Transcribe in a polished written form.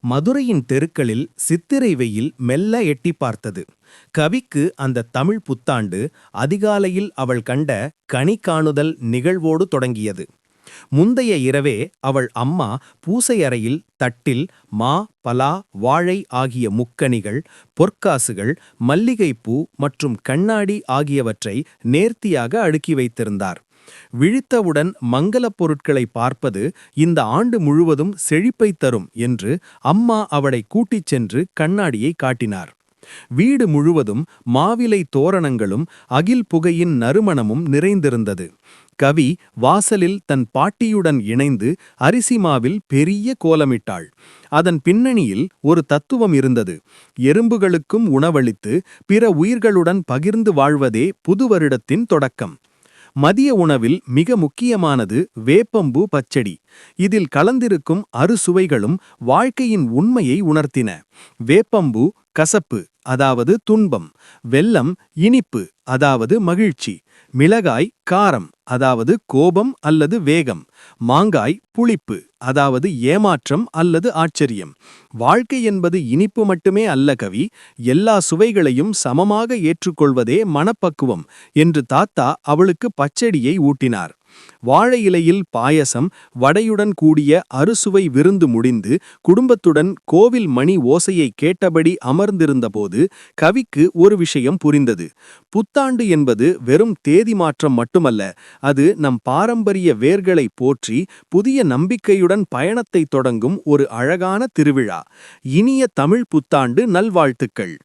மதுரையின் தெருக்களில் சித்திரை வெயில் மெல்ல எட்டி பார்த்தது. கவிக்கு அந்த தமிழ் புத்தாண்டு அதிகாலையில் அவள் கண்ட கனி காணுதல் நிகழ்வோடு தொடங்கியது. முந்தைய இரவே அவள் அம்மா பூசை அறையில் தட்டில் மா, பலா, வாழை ஆகிய முக்கனிகள், பொற்காசுகள், மல்லிகைப்பூ மற்றும் கண்ணாடி ஆகியவற்றை நேர்த்தியாக அடுக்கி வைத்திருந்தார். விழித்தவுடன் மங்கலப் பொருட்களை பார்ப்பது இந்த ஆண்டு முழுவதும் செழிப்பை தரும் என்று அம்மா அவளை கூட்டிச் சென்று கண்ணாடியை காட்டினார். வீடு முழுவதும் மாவிலை தோரணங்களும் அகில் புகையின் நறுமணமும் நிறைந்திருந்தது. கவி வாசலில் தன் பாட்டியுடன் இணைந்து அரிசி மாவில் பெரிய கோலமிட்டாள். அதன் பின்னணியில் ஒரு தத்துவம் இருந்தது. எறும்புகளுக்கும் உணவளித்து பிற உயிர்களுடன் பகிர்ந்து வாழ்வதே புது வருடத்தின் தொடக்கம். மதிய உணவில் மிக முக்கியமானது வேப்பம்பூ பச்சடி. இதில் கலந்திருக்கும் அறுசுவைகளும் வாழ்க்கையின் உண்மையை உணர்த்தின. வேப்பம்பூ கசப்பு, அதாவது துன்பம்; வெல்லம் இனிப்பு, அதாவது மகிழ்ச்சி; மிளகாய் காரம், அதாவது கோபம் அல்லது வேகம்; மாங்காய் புளிப்பு, அதாவது ஏமாற்றம் அல்லது ஆச்சரியம். வாழ்க்கை என்பது இனிப்பு மட்டுமே அல்ல கவி, எல்லா சுவைகளையும் சமமாக ஏற்றுக்கொள்வதே மனப்பக்குவம் என்று தாத்தா அவளுக்கு பச்சடியை ஊட்டினார். வாழை இலையில் பாயசம், வடையுடன் கூடிய அறுசுவை விருந்து முடிந்து குடும்பத்துடன் கோவில் மணி ஓசையை கேட்டபடி அமர்ந்திருந்தபோது கவிக்கு ஒரு விஷயம் புரிந்தது. புத்தாண்டு என்பது வெறும் தேதி மாற்றம் மட்டுமல்ல, அது நம் பாரம்பரிய வேர்களை போற்றி புதிய நம்பிக்கையுடன் பயணத்தை தொடங்கும் ஒரு அழகான திருவிழா. இனிய தமிழ் புத்தாண்டு நல்வாழ்த்துக்கள்.